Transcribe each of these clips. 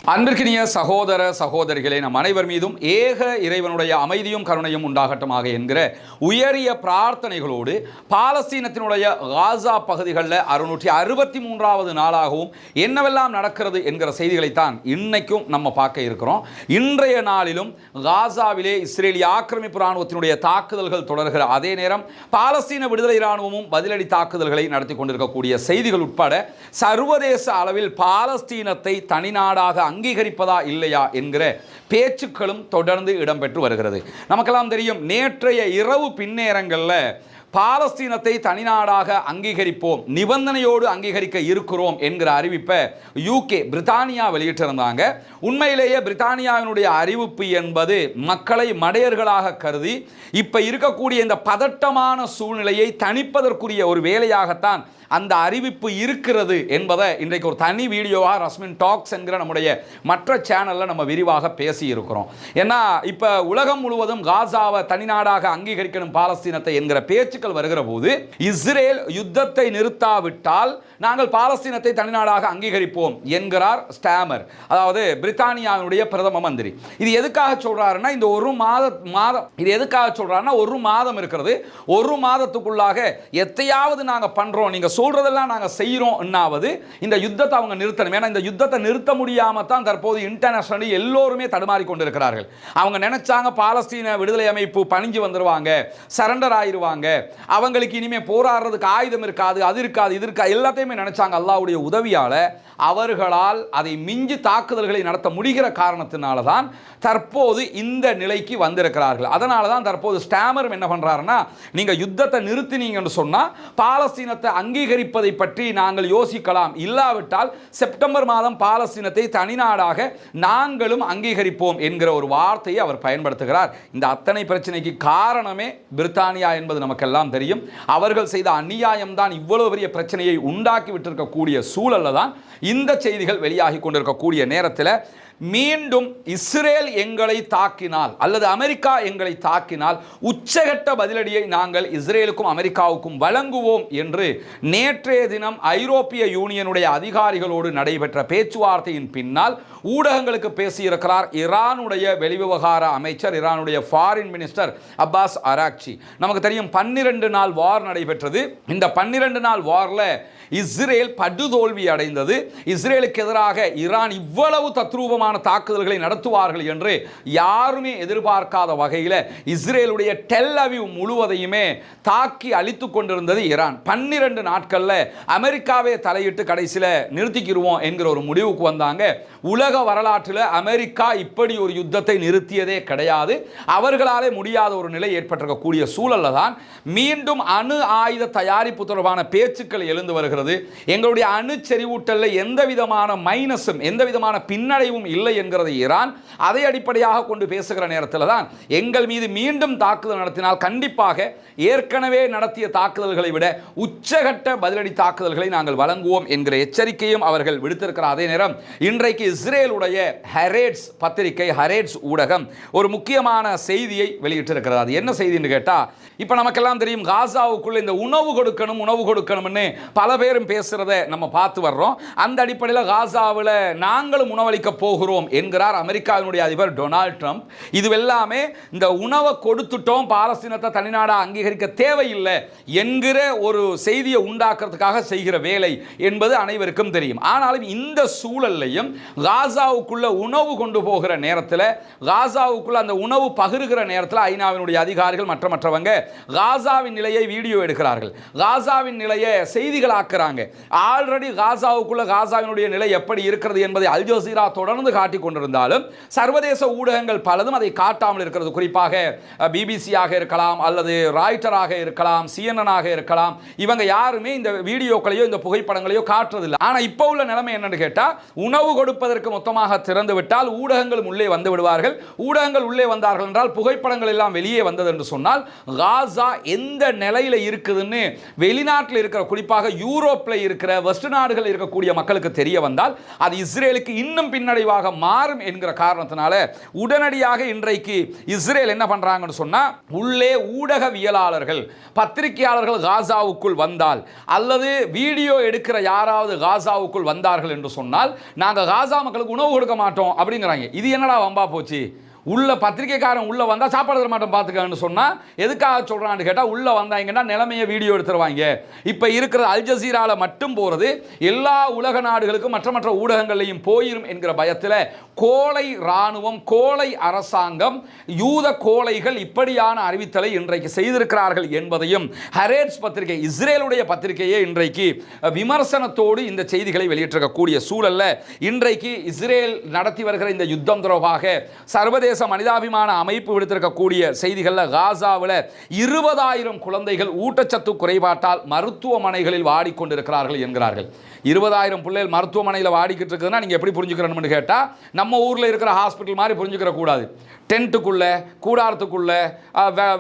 அன்பிற்கினிய சகோதர சகோதரிகளே, நம் அனைவர் மீதும் ஏக இறைவனுடைய அமைதியும் கருணையும் உண்டாகட்டுமாக என்கிற உயரிய பிரார்த்தனைகளோடு பாலஸ்தீனத்தினுடைய காசா பகுதிகளில் 663வது நாளாகவும் என்னவெல்லாம் நடக்கிறது என்கிற செய்திகளைத்தான் இன்னைக்கும் நம்ம பார்க்க இருக்கிறோம். இன்றைய நாளிலும் காசாவிலே இஸ்ரேலிய ஆக்கிரமிப்பு இராணுவத்தினுடைய தாக்குதல்கள் தொடர்கிற அதே நேரம் பாலஸ்தீன விடுதலை இராணுவமும் பதிலடி தாக்குதல்களை நடத்தி கொண்டிருக்கக்கூடிய செய்திகள் உட்பட சர்வதேச அளவில் பாலஸ்தீனத்தை தனிநாடாக அங்கீகரிப்பதா இல்லையா என்கிற பேச்சுக்களும் தொடர்ந்து இடம்பெற்று வருகிறது. நமக்கெல்லாம் தெரியும், நேற்றைய இரவு பின்னேரங்களில் பாலஸ்தீனத்தை தனிநாடாக அங்கீகரிப்போம், நிபந்தனையோடு அங்கீகரிக்க இருக்கிறோம் என்கிற அறிவிப்பை பிரித்தானியா வெளியிட்டிருந்தாங்க. உண்மையிலேயே பிரித்தானியாவினுடைய அறிவிப்பு என்பது மக்களை மடையர்களாக கருதி இப்ப இருக்கக்கூடிய இந்த பதட்டமான சூழ்நிலையை தணிப்பதற்குரிய ஒரு வேலையாகத்தான் அந்த அறிவிப்பு இருக்கிறது என்பதை இன்றைக்கு ஒரு தனி வீடியோவாக ரஸ்மின் டாக்ஸ் என்கிற நம்முடைய மற்ற சேனலில் நம்ம விரிவாக பேசி இருக்கிறோம். ஏன்னா இப்போ உலகம் முழுவதும் காசாவை தனிநாடாக அங்கீகரிக்கணும் பாலஸ்தீனத்தை என்கிற பேச்சுக்கள் வருகிற போது இஸ்ரேல் யுத்தத்தை நிறுத்தாவிட்டால் நாங்கள் பாலஸ்தீனத்தை தனிநாடாக அங்கீகரிப்போம் என்கிறார் ஸ்டாமர், அதாவது பிரித்தானியாவினுடைய பிரதம மந்திரி. இது எதுக்காக சொல்றாருன்னா, இந்த ஒரு மாதம் இது எதுக்காக சொல்றாருன்னா, ஒரு மாதம் இருக்கிறது, ஒரு மாதத்துக்குள்ளாக எத்தையாவது நாங்கள் பண்றோம், நீங்க சொல்றதெல்லாம் நாங்கள் செய்கிறோம் என்னாவது இந்த யுத்தத்தை அவங்க நிறுத்தணும். ஏன்னா இந்த யுத்தத்தை நிறுத்த முடியாம தான் தற்போது இன்டர்நேஷனலி எல்லோருமே தடுமாறி கொண்டிருக்கிறார்கள். அவங்க நினைச்சாங்க பாலஸ்தீன விடுதலை அமைப்பு பணிஞ்சு வந்துருவாங்க, சரண்டர் ஆயிருவாங்க, அவங்களுக்கு இனிமே போராடுறதுக்கு ஆயுதம் இருக்காது, அது இருக்காது, இது இருக்காது, எல்லாத்தையுமே நினைச்சாங்க. அல்லாஹ்வுடைய உதவியால அவர்களால் அதை மிஞ்சி தாக்குதல்களை நடத்த முடிகிற காரணத்தினால தான் தற்போது இந்த நிலைக்கு வந்திருக்கிறார்கள். அதனால தான் தற்போது ஸ்டாமர் என்ன பண்றாருன்னா, நீங்க யுத்தத்தை நிறுத்தினீங்கன்னு சொன்னா பாலஸ்தீனத்தை அங்கீகரிப்பதை பற்றி நாங்கள் யோசிக்கலாம், இல்லாவிட்டால் செப்டம்பர் மாதம் பாலஸ்தீனத்தை தனிநாடாக நாங்களும் அங்கீகரிப்போம் என்கிற ஒரு வார்த்தையை அவர் பயன்படுத்துகிறார். இந்த அத்தனை பிரச்சனைக்கு காரணமே பிரித்தானியா என்பது நமக்கெல்லாம் தெரியும். அவர்கள் செய்த அநியாயம் தான் இவ்வளவு பெரிய பிரச்சனையை உண்டாக்கி விட்டிருக்கக்கூடிய சூழல்ல தான் இந்த செய்திகள் வெளியாகி கொண்டிருக்கக்கூடிய நேரத்தில் மீண்டும் இஸ்ரேல் எங்களை தாக்கினால் அல்லது அமெரிக்கா எங்களை தாக்கினால் உச்சகட்ட பதிலடியை நாங்கள் இஸ்ரேலுக்கும் அமெரிக்காவுக்கும் வழங்குவோம் என்று நேற்றைய தினம் ஐரோப்பிய யூனியனுடைய அதிகாரிகளோடு நடைபெற்ற பேச்சுவார்த்தையின் பின்னால் ஊடகங்களுக்கு பேசியிருக்கிறார் ஈரானுடைய வெளிவிவகார அமைச்சர், ஈரானுடைய ஃபாரின் மினிஸ்டர் அப்பாஸ் அராக்சி. நமக்கு தெரியும் 12 நாள் வார் நடைபெற்றது. இந்த 12 நாள் வார்ல இஸ்ரேல் படுதோல்வி அடைந்தது. இஸ்ரேலுக்கு எதிராக ஈரான் இவ்வளவு தத்ரூபமான தாக்குதல்களை நடத்துவார்கள் என்று யாருமே எதிர்பார்க்காத வகையில் இஸ்ரேலுடைய டெல் அவீவ் முழுவதையுமே தாக்கி அழித்துக் கொண்டிருந்தது ஈரான். 12 நாட்கள்ல அமெரிக்காவே தலையிட்டு கடைசியில் நிறுத்திக்கிடுவோம் என்கிற ஒரு முடிவுக்கு வந்தாங்க. உலக வரலாற்றில் அமெரிக்கா இப்படி ஒரு யுத்தத்தை நிறுத்தியதே கிடையாது. அவர்களாலே முடியாத ஒரு நிலை ஏற்பட்டிருக்கக்கூடிய சூழல்ல தான் மீண்டும் அணு ஆயுத தயாரிப்பு தொடர்பான பேச்சுக்கள் எழுந்து வருகிறது. எங்களுடைய அணு செறிவூட்டல்ல எந்த விதமான மைனஸும் எந்த விதமான பின்னடைவும் இல்லை என்கிறது ஈரான். அதை அடிப்படையாக கொண்டு பேசுகிற நேரத்தில் தான் எங்கள் மீது மீண்டும் தாக்குதல் நடத்தினால் கண்டிப்பாக ஏற்கனவே நடத்திய தாக்குதல்களை விட உச்சகட்ட பதிலடி தாக்குதல்களை நாங்கள் வழங்குவோம் என்கிற எச்சரிக்கையும் அவர்கள் விடுத்திருக்கிற அதே நேரம் இன்றைக்கு இஸ்ரேலுடைய ஹரேட்ஸ் பத்திரிகை, ஹரேட்ஸ் ஊடகம் ஒரு முக்கியமான செய்தியை வெளியிட்டிருக்கிறது. அது என்ன செய்தின்னு கேட்டா, இப்ப நமக்கெல்லாம் தெரியும் காசாவுக்குள்ள இந்த உணவு கொடுக்கணும்னு பல பேரும் பேசுறதை நம்ம பார்த்து வர்றோம். அந்த அடிப்படையில் காசாவில் நாங்களும் உணவளிக்க போகிறோம் என்கிறார் அமெரிக்காவினுடைய அதிபர் டொனால்ட் ட்ரம்ப். இதுவெல்லாமே இந்த உணவை கொடுத்துட்டோம், பாலஸ்தீனத்தை தனிநாடா அங்கீகரிக்க தேவையில்லை என்கிற ஒரு செய்தியை உண்டாக்குறதுக்காக செய்கிற வேலை என்பது அனைவருக்கும் தெரியும். ஆனாலும் இந்த சூழல்லையும் காசாவுக்குள்ள உணவு கொண்டு போகிற நேரத்தில், காசாவுக்குள்ள அந்த உணவு பகிர்கிற நேரத்தில் ஐநாவினுடைய அதிகாரிகள் மற்றவங்க காசாவின் நிலையை வீடியோ எடுக்கிறார்கள், காசாவின் நிலையை செய்திகளாக்குறாங்க. ஆல்ரெடி காசாவுக்குள்ள காசாவினுடைய நிலை எப்படி இருக்கிறது என்பதை அல் ஜசீரா தொடர்ந்து காட்டிக் கொண்டிருந்தாலும் சர்வதேச ஊடகங்கள் பலதும் அதை காட்டாமல் இருக்கிறது. குறிப்பாக பிபிசியாக இருக்கலாம் அல்லது ராய்ட்டராக இருக்கலாம், சிஎன்என் இருக்கலாம், இவங்க யாருமே இந்த வீடியோக்களையோ இந்த புகைப்படங்களையோ காட்டுறதில்லை. ஆனால் இப்போ உள்ள நிலைமை என்னன்னு கேட்டால், உணவு கொடுப்பதற்கு மொத்தமாக திறந்து விட்டால் ஊடகங்கள் உள்ளே வந்து விடுவார்கள். ஊடகங்கள் உள்ளே வந்தார்கள் என்றால் புகைப்படங்கள் எல்லாம் வெளியே வந்தது என்று சொன்னால் காசா எந்த நிலையில் இருக்குதுன்னு வெளிநாட்டில் இருக்கிற, குறிப்பாக யூரோப்பில் இருக்கிற வெஸ்ட் நாடுகள் இருக்கக்கூடிய மக்களுக்கு தெரிய வந்தால் அது இஸ்ரேலுக்கு இன்னும் பின்னடைவாக ஏற்பாடாக மாறும் என்கிற காரணத்தினால உடனடியாக இன்றைக்கு இஸ்ரேல் என்ன பண்றாங்கன்னு சொன்னா, உள்ளே ஊடகவியலாளர்கள் பத்திரிகையாளர்கள் காசாவுக்குள் வந்தால் அல்லது வீடியோ எடுக்கிற யாராவது காசாவுக்குள் வந்தார்கள் என்று சொன்னால் நாங்கள் காசா மக்களுக்கு உணவு கொடுக்க மாட்டோம் அப்படிங்கிறாங்க. இது என்னடா வம்பா போச்சு? உள்ள பத்திரிகைக்காரன் உள்ள வந்தா சாப்பாடு தர மாட்டோம் பார்த்துக்கன்னு சொன்னா எதுக்காக சொல்றான்னு கேட்டா, உள்ள வந்தாங்கன்னா நிலைமையை வீடியோ எடுத்துருவாங்க. இப்ப இருக்கிற அல் ஜசீரால மட்டும் போறது எல்லா உலக நாடுகளுக்கும் மற்ற ஊடகங்களையும் போயிரும் என்கிற பயத்தில் கோழை ராணுவம், கோழை அரசாங்கம், யூத கோழைகள் இப்படியான அறிவித்தலை இன்றைக்கு செய்திருக்கிறார்கள் என்பதையும் ஹரேட்ஸ் பத்திரிகை, இஸ்ரேலுடைய பத்திரிகையே இன்றைக்கு விமர்சனத்தோடு இந்த செய்திகளை வெளியிட்டிருக்கக்கூடிய சூழல்ல இன்றைக்கு இஸ்ரேல் நடத்தி வருகிற இந்த யுத்தம் தொடர்பாக சர்வதேச மனிதாபிமான அமைப்பு விடுத்திருக்கக்கூடிய செய்திகளில் காசாவில் 20,000 குழந்தைகள் ஊட்டச்சத்து குறைபாட்டால் மருத்துவமனைகளில் வாடிக்கொண்டிருக்கிறார்கள் என்கிறார்கள். 20,000 பிள்ளைகள் மருத்துவமனையில் வாடிக்கிட்டு இருக்குதுன்னா நீங்கள் எப்படி புரிஞ்சுக்கிறோம்னு கேட்டால், நம்ம ஊரில் இருக்கிற ஹாஸ்பிட்டல் மாதிரி புரிஞ்சுக்கிற கூடாது. டென்ட்டுக்குள்ள, கூடாரத்துக்குள்ள,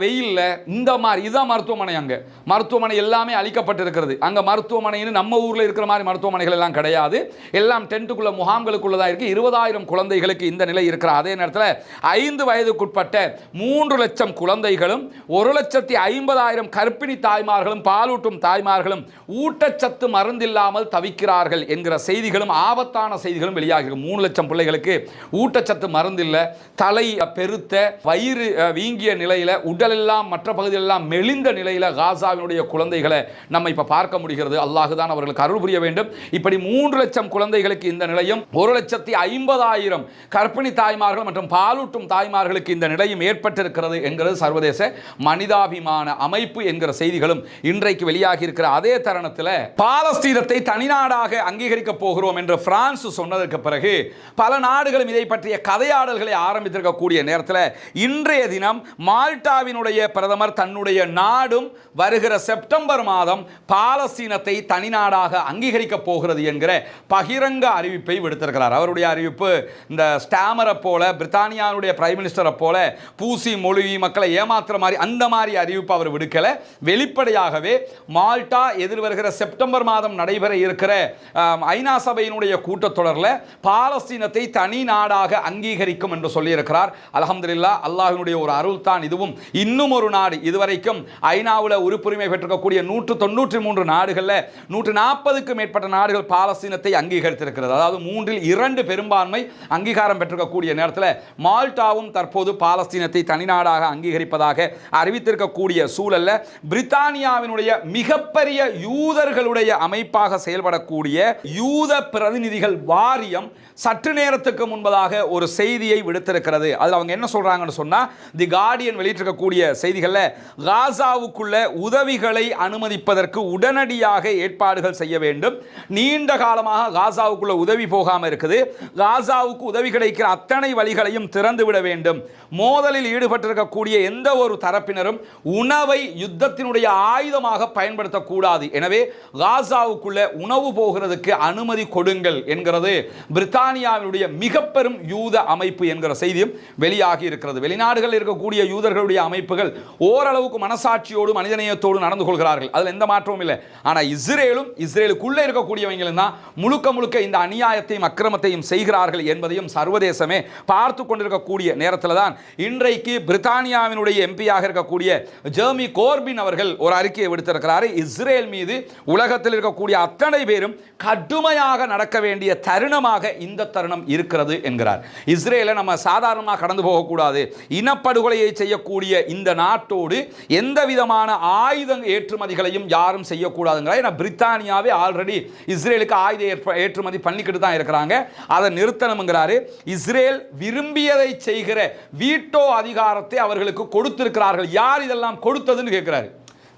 வெயிலில், இந்த மாதிரி இதுதான் மருத்துவமனை. அங்கே மருத்துவமனை எல்லாமே அழிக்கப்பட்டிருக்கிறது. அங்கே மருத்துவமனைன்னு நம்ம ஊரில் இருக்கிற மாதிரி மருத்துவமனைகள் எல்லாம் கிடையாது. எல்லாம் டென்ட்டுக்குள்ள, முகாம்களுக்குள்ள தான் இருக்குது. 20,000 குழந்தைகளுக்கு இந்த நிலை இருக்கிற அதே நேரத்தில் 5 வயதுக்குட்பட்ட 3 லட்சம் குழந்தைகளும் 1,50,000 கர்ப்பிணி தாய்மார்களும் பாலூட்டும் தாய்மார்களும் ஊட்டச்சத்து மருந்தில்லாமல் தவிக்கிறார்கள் என்கிற செய்திகளும் ஆபத்தான செய்திகளும் வெளியாகிறது. 3 லட்சம் பிள்ளைகளுக்கு ஊட்டச்சத்து மருந்தில்லை, தலை பெருத்த, வயிறு வீங்கிய நிலையில், உடலெல்லாம் மற்ற பகுதியெல்லாம் மெலிந்த நிலையில் காசாவினுடைய குழந்தைகளை நம்ம இப்ப பார்க்க முடிகிறது. அல்லாஹ் தான் அவர்களுக்கு அருள் புரிய வேண்டும். இப்படி 3 லட்சம் குழந்தைகளுக்கு இந்த நிலையும் 1,50,000 கர்ப்பிணி தாய்மார்கள் மற்றும் பாலூட்டும் தாய்மார்களுக்கு இந்த நிலையும் ஏற்பட்டிருக்கிறது என்கிறது சர்வதேச மனிதாபிமான அமைப்பு என்கிற செய்திகளும் இன்றைக்கு வெளியாகி இருக்கிற அதே தருணத்தில் பாலஸ்தீனத்தை தனிநாடாக அங்கீகரிக்க போகிறோம் என்று பிரான்ஸ் சொன்னதற்கு பிறகு பல நாடுகளும் இதை பற்றிய கதையாடல்களை ஆரம்பித்திருக்கக்கூடிய நேரத்தில் இன்றைய தினம் மால்டாவினுடைய பிரதமர் தன்னுடைய நாடும் வருகிற செப்டம்பர் மாதம் பாலஸ்தீனத்தை தனிநாடாக அங்கீகரிக்க போகிறது என்கிற பகிரங்க அறிவிப்பை விடுத்திருக்கிறார். அவருடைய அறிவிப்பு இந்த ஸ்டாமரை போல, பிரித்தானியாவுடைய பிரைம் மினிஸ்டரை போல பூசி மொழிவி மக்களை ஏமாத்துற மாதிரி அந்த மாதிரி அறிவிப்பு அவர் விடுக்கல. வெளிப்படையாகவே மால்டா எதிர்வருகிற செப்டம்பர் மாதம் நடைபெற இருக்கிற ஐநா சபையினுடைய கூட்டத்தொடரில் பாலஸ்தீனத்தை தனி நாடாக அங்கீகரிக்கும் என்று சொல்லியிருக்கிறார். அல்ஹம்துலில்லாஹ், அல்லாஹ்வினுடைய ஒரு அருள் தான் இதுவும். இன்னும் ஒரு நாடு, இதுவரைக்கும் ஐநாவில் உறுப்புரிமை பெற்றிருக்கக்கூடிய 193 நாடுகளில் 140க்கும் மேற்பட்ட நாடுகள் பாலஸ்தீனத்தை அங்கீகரித்திருக்கிறது. அதாவது 3/2 பெரும்பான்மை அங்கீகாரம் பெற்றிருக்கக்கூடிய நேரத்தில் மால்டாவும் தற்போது பாலஸ்தீனத்தை தனிநாடாக அங்கீகரிப்பதாக அறிவித்திருக்கக்கூடிய சூழல்ல பிரித்தானியாவினுடைய மிகப்பெரிய யூதர்களுடைய அமைப்பாக செயல்படக்கூடிய யூத பிரதிநிதிகள் வாரியம் சற்று நேரத்துக்கு முன்பதாக ஒரு செய்தியை விடுத்திருக்கிறது. அதில் அவங்க என்ன சொல்றாங்கன்னு சொன்னா, தி கார்டியன் வெளியிட்டிருக்கக்கூடிய செய்திகளில் காசாவுக்குள்ள உதவிகளை அனுமதிப்பதற்கு உடனடியாக ஏற்பாடுகள் செய்ய வேண்டும். நீண்ட காலமாக காசாவுக்குள்ள உதவி போகாமல் இருக்குது. காசாவுக்கு உதவி கிடைக்கிற அத்தனை வழிகளையும் திறந்து விட வேண்டும். மோதலில் ஈடுபட்டிருக்கக்கூடிய எந்த ஒரு தரப்பினரும் உணவை யுத்தத்தினுடைய ஆயுதமாக பயன்படுத்தக்கூடாது. எனவே காசாவுக்குள்ள உணவு போகிறதுக்கு அனுமதி கொடுங்கள் என்கிறது பிரித்தானியாவினுடைய மிக பெரும் யூத அமைப்பு என்கிற செய்தியும் வெளியாகி இருக்கிறது. வெளிநாடுகளில் இருக்கக்கூடிய யூதர்களுடைய அமைப்புகள் ஓரளவுக்கு மனசாட்சியோடு மனிதநேயத்தோடு நடந்து கொள்கிறார்கள். அதில் எந்த மாற்றமும் இல்லை. ஆனால் இஸ்ரேலுக்குள்ளே இருக்கக்கூடியவங்களும் தான் முழுக்க இந்த அநியாயத்தையும் அக்கிரமத்தையும் செய்கிறார்கள் என்பதையும் சர்வதேசமே பார்த்து கொண்டிருக்கக்கூடிய நேரத்தில் தான் இன்றைக்கு பிரித்தானியாவினுடைய எம்பியாக இருக்கக்கூடிய ஜெர்மி கோர்பின் அவர்கள் ஒரு அறிக்கையை விடுத்திருக்கிறார். இஸ்ரேல் மீது உலகத்தில் இருக்கக்கூடிய அத்தனை பேரும் கடுமையாக நடக்க வேண்டிய தருணமாக இந்த தருணம் இருக்கிறது என்கிறார். இஸ்ரேலை நம்ம சாதாரணமாக கடந்து போகக்கூடாது. இனப்படுகொலையை செய்யக்கூடிய இந்த நாட்டோடு எந்த விதமான ஆயுத ஏற்றுமதிகளையும் யாரும் செய்யக்கூடாதுங்கிறார். ஏன்னா பிரித்தானியாவே ஆல்ரெடி இஸ்ரேலுக்கு ஆயுத ஏற்றுமதி பண்ணிக்கிட்டு தான் இருக்கிறாங்க. அதை நிறுத்தணுங்கிறாரு. இஸ்ரேல் விரும்பியதை செய்கிற வீட்டோ அதிகாரத்தை அவர்களுக்கு கொடுத்திருக்கிறார்கள். யார் இதெல்லாம் கொடுத்ததுன்னு கேட்கிறாரு.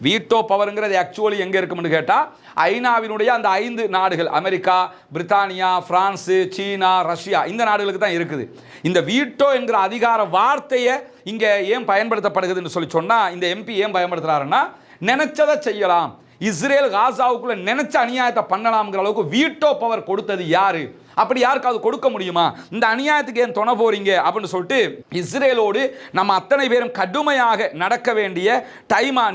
வீட்டோ பவருங்கிறது ஆக்சுவலி எங்கே இருக்கும்னு கேட்டால் ஐநாவினுடைய அந்த 5 நாடுகள், அமெரிக்கா, பிரித்தானியா, பிரான்ஸு, சீனா, ரஷ்யா, இந்த நாடுகளுக்கு தான் இருக்குது. இந்த வீட்டோ என்கிற அதிகார வார்த்தையை இங்கே ஏன் பயன்படுத்தப்படுகிறதுன்னு சொல்லி சொன்னால், இந்த எம்பி ஏன் பயன்படுத்துகிறாருன்னா, நினைச்சதை செய்யலாம், இஸ்ரேல் காசாவுக்குள்ள நினைச்ச அநியாயத்தை பண்ணலாம்ங்கிற அளவுக்கு வீட்டோ பவர் கொடுத்தது யாரு? அப்படி யாருக்காவது கொடுக்க முடியுமா? இந்த அநியாயத்துக்கு ஏன் துணை போறீங்க அப்படின்னு சொல்லிட்டு இஸ்ரேலோடு நம்ம அத்தனை பேரும் கடுமையாக நடக்க வேண்டிய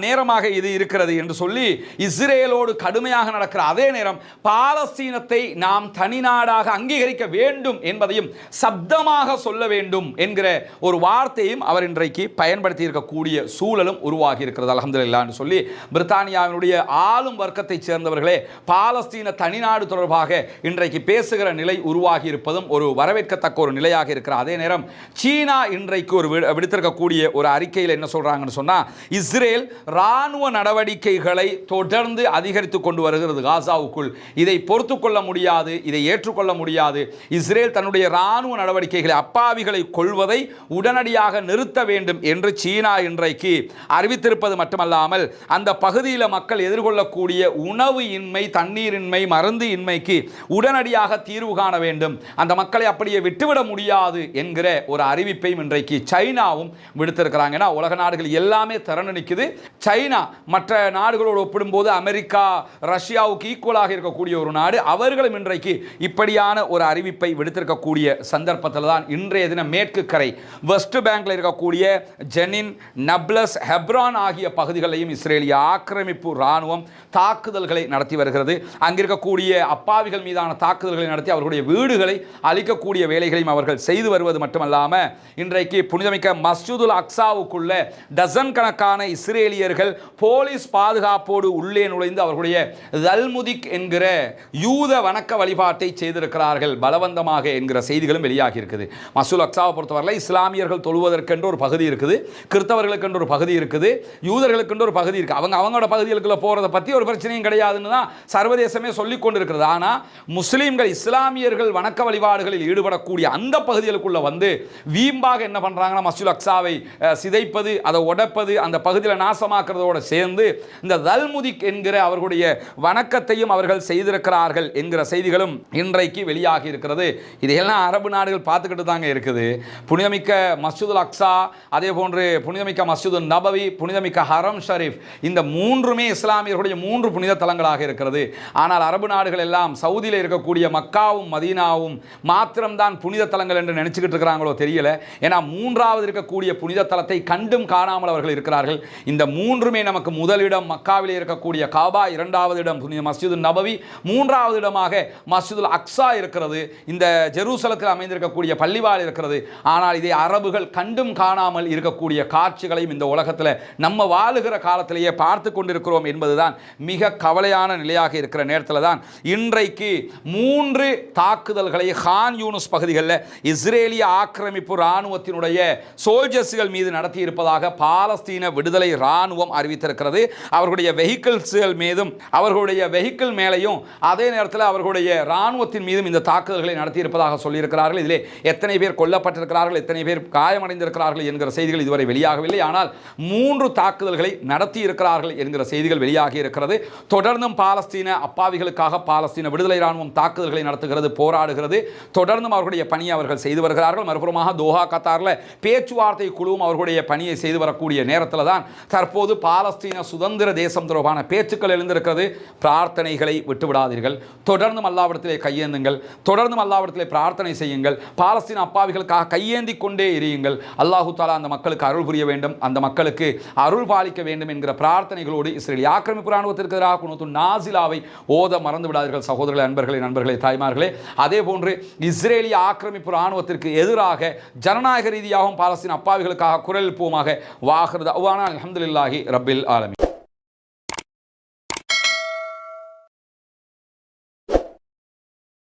நேரமாக இது இருக்கிறது என்று சொல்லி இஸ்ரேலோடு கடுமையாக நடக்கிற அதே நேரம் பாலஸ்தீனத்தை நாம் தனிநாடாக அங்கீகரிக்க வேண்டும் என்பதையும் சப்தமாக சொல்ல வேண்டும் என்கிற ஒரு வார்த்தையும் அவர் இன்றைக்கு பயன்படுத்தி இருக்கக்கூடிய சூழலும் உருவாகி இருக்கிறது. அல்ஹம்துலில்லாஹ் சொல்லி பிரித்தானியாவினுடைய ஆளும் வர்க்கத்தைச் சேர்ந்தவர்களே பாலஸ்தீன தனிநாடு தொடர்பாக இன்றைக்கு பேசுகிற நிலை உருவாகி இருப்பதும் ஒரு வரவேற்கத்தக்க ஒரு நிலையாக இருக்கிற அதே நேரம் சீனா இன்றைக்கு ஒரு விடுத்திருக்கக்கூடிய ஒரு அறிக்கையில் என்ன சொல்றாங்கன்னு சொன்னா, இஸ்ரேல் ராணுவ நடவடிக்கைகளை தொடர்ந்து அதிகரித்துக் கொண்டு வருகிறது காசாவுக்குள். இதை பொறுத்து கொள்ள முடியாது, இதை ஏற்றுக்கொள்ள முடியாது. இஸ்ரேல் தன்னுடைய ராணுவ நடவடிக்கைகளை அப்பாவிகளை கொள்வதை உடனடியாக நிறுத்த வேண்டும் என்று சீனா இன்றைக்கு அறிவித்திருப்பது மட்டுமல்லாமல் அந்த பகுதியில் மக்கள் எதிர்கொள்ளக்கூடிய உணவு இன்மை, தண்ணீரின்மை, மருந்து இன்மைக்கு உடனடியாக தீர்வு காண வேண்டும், அந்த மக்களை அப்படியே விட்டுவிட முடியாது என்கிற ஒரு அறிவிப்பையும் இன்றைக்கு சைனாவும் விடுத்திருக்கிறாங்க. உலக நாடுகள் எல்லாமே திறந்து நிற்குது. சைனா மற்ற நாடுகளோடு ஒப்பிடும்போது அமெரிக்கா, ரஷ்யாவுக்கு ஈக்குவலாக இருக்கக்கூடிய ஒரு நாடு. அவர்களும் இன்றைக்கு இப்படியான ஒரு அறிவிப்பை விடுத்திருக்கக்கூடிய சந்தர்ப்பத்தில் தான் இன்றைய தினம் மேற்கு கரை வெஸ்ட் பேங்க்ல இருக்கக்கூடிய ஜெனின், நப்லஸ், ஹெப்ரான் ஆகிய பகுதிகளையும் இஸ்ரேலிய ஆக்கிரமிப்பு ராணுவம் தாக்குதல்களை நடத்தி வருகிறது. அங்கிருக்கக்கூடிய அப்பாவிகள் மீதான தாக்குதல்களை நடத்தி அவர்களுடைய வீடுகளை அழிக்கக்கூடிய வேலைகளையும் அவர்கள் செய்து வருவது மட்டுமல்லாம இன்றைக்கு புனிதமிக்க மஸ்ஜிதுல் அக்ஸாவுக்குள்ள டசன் கணக்கான இஸ்ரேலியர்கள் போலீஸ் பாதுகாப்போடு உள்ளே நுழைந்து அவர்களுடைய தல்முதிக் என்கிற யூத வணக்க வழிபாட்டை செய்திருக்கிறார்கள் பலவந்தமாக என்கிற செய்திகளும் வெளியாகி இருக்குது. மஸ்ஜிதுல் அக்ஸாவை பொறுத்தவரை இஸ்லாமியர்கள் தொழுவதற்கென்று ஒரு பகுதி இருக்குது, கிறிஸ்தவர்களுக்கென்று ஒரு பகுதி இருக்குது, யூதர்களுக்கென்று ஒரு பகுதி இருக்குது. அவங்களோட பகுதிகளுக்குள்ள போறதை பற்றி ஒரு பிரச்சனையும் கிடையாதுன்னு தான் சர்வதேசமே சொல்லிக் கொண்டிருக்கிறது. ஆனால் முஸ்லீம்கள், இஸ்லாமியர்கள் வணக்க வழிபாடுகளில் ஈடுபடக்கூடிய அந்த பகுதிகளுக்குள்ள வந்து வீம்பாக என்ன பண்றாங்கன்னா மஸ்ஜிதுல் அக்ஸாவை சிதைப்பது, அதை உடைப்பது, அந்த பகுதியில் நாசமாக்குறதோடு சேர்ந்து இந்த தல்முதிக் என்கிற அவர்களுடைய வணக்கத்தையும் அவர்கள் செய்திருக்கிறார்கள் என்கிற செய்திகளும் இன்றைக்கு வெளியாகி இருக்கிறது. இதையெல்லாம் அரபு நாடுகள் பார்த்துக்கிட்டு தாங்க இருக்குது. புனிதமிக்க மஸ்ஜிதுல் அக்ஸா, அதே போன்று புனிதமிக்க மஸ்ஜிது நபவி, புனிதமிக்க ஹரம் ஷரீஃப், இந்த மூன்றுமே இஸ்லாமியர்களுடைய மூன்று புனித தலங்களாக இருக்கிறது. ஆனால் அரபு நாடுகள் எல்லாம் சவுதியில் இருக்கக்கூடிய மக்காவும் மதீனாவும் மாத்திரம்தான் புனித தலங்கள் என்று நினைச்சுக்கிட்டு இருக்கிறாங்களோ தெரியல. ஏன்னா மூன்றாவது இருக்கக்கூடிய புனித தலத்தை கண்டும் காணாமல் அவர்கள் இருக்கிறார்கள். இந்த மூன்றுமே நமக்கு முதலிடம் மக்காவிலே இருக்கக்கூடிய காபா, இரண்டாவது இடம் புனித மஸ்ஜிது நபவி, மூன்றாவது இடமாக மஸ்ஜிதுல் அக்ஸா இருக்கிறது. இந்த ஜெருசலத்தில் அமைந்திருக்கக்கூடிய பள்ளிவாள் இருக்கிறது. ஆனால் இதை அரபுகள் கண்டும் காணாமல் இருக்கக்கூடிய காட்சிகளையும் இந்த உலகத்தில் நம்ம வாழுகிற காலத்திலேயே பார்த்து கொண்டிருக்கிறோம் என்பதுதான் மிக கவலையான நிலையாக இருக்கிற நேரத்தில் தான் இன்றைக்கு 3 தாக்குதல்களை கான் யூனிஸ் பகுதிகளில் இஸ்ரேலிய ஆக்கிரமிப்பு இராணுவத்தினுடைய சோல்ஜர்ஸ்கள் மீது நடத்தி இருப்பதாக பாலஸ்தீன விடுதலை இராணுவம் அறிவித்திருக்கிறது. அவர்களுடைய வெஹிக்கிள்ஸ்கள் மீதும் அவர்களுடைய வெஹிக்கிள் மேலையும் அதே நேரத்தில் அவர்களுடைய இராணுவத்தின் மீதும் இந்த தாக்குதல்களை நடத்தி இருப்பதாக சொல்லியிருக்கிறார்கள். இதிலே எத்தனை பேர் கொல்லப்பட்டிருக்கிறார்கள், எத்தனை பேர் காயமடைந்திருக்கிறார்கள் என்கிற செய்திகள் இதுவரை வெளியாகவில்லை. ஆனால் 3 தாக்குதல்களை நடத்தி இருக்கிறார்கள் என்கிற செய்திகள் வெளியாகி இருக்கிறது. தொடர்ந்தும் பாலஸ்தீன அப்பாவிகளுக்காக பாலஸ்தீன விடுதலை இராணுவம் தாக்குதல்களை நடத்துகிறது, போராடுகிறது. தொடர்ந்தும் அவர்களுடைய பணியை அவர்கள் செய்து வருகிறார்கள். மறுபுறமாக தோஹா கத்தாரில் பேச்சுவார்த்தை குழுவும் அவர்களுடைய பணியை செய்து வரக்கூடிய நேரத்தில் தான் தற்போது பாலஸ்தீன சுதந்திர தேசம் தொடர்பான பேச்சுக்கள் எழுந்திருக்கிறது. பிரார்த்தனைகளை விட்டுவிடாதீர்கள். தொடர்ந்தும் அல்லாஹ்விடத்திலே கையேந்துங்கள், தொடர்ந்தும் அல்லாஹ்விடத்திலே பிரார்த்தனை செய்யுங்கள். பாலஸ்தீன அப்பாவிகளுக்காக கையேந்தி கொண்டே இருங்கள். அல்லாஹு தஆலா அந்த மக்களுக்கு அருள் புரிய வேண்டும், அந்த மக்களுக்கு அருள் பாலிக்க வேண்டும் என்கிற பிரார்த்தனைகளோடு இஸ்ரேல் ஆக்கிரமிப்பு இராணுவத்திற்கு எதிராக குனூத்து நாசிலாவை ஓத மறந்து விடாதீர்கள் சகோதரர்களே, அன்பர்களே, நண்பர்களே, தாய்மார்களே. அதே போன்று இஸ்ரேலிய ஆக்கிரமிப்பு இராணுவத்திற்கு எதிராக ஜனநாயக ரீதியாகவும் பாலஸ்தீன அப்பாவிகளுக்காக குரல் எழுப்புவோமாக. வாஹிர் தஅவானா அல்ஹம்துலில்லாஹி ரப்பில் ஆலமீன்.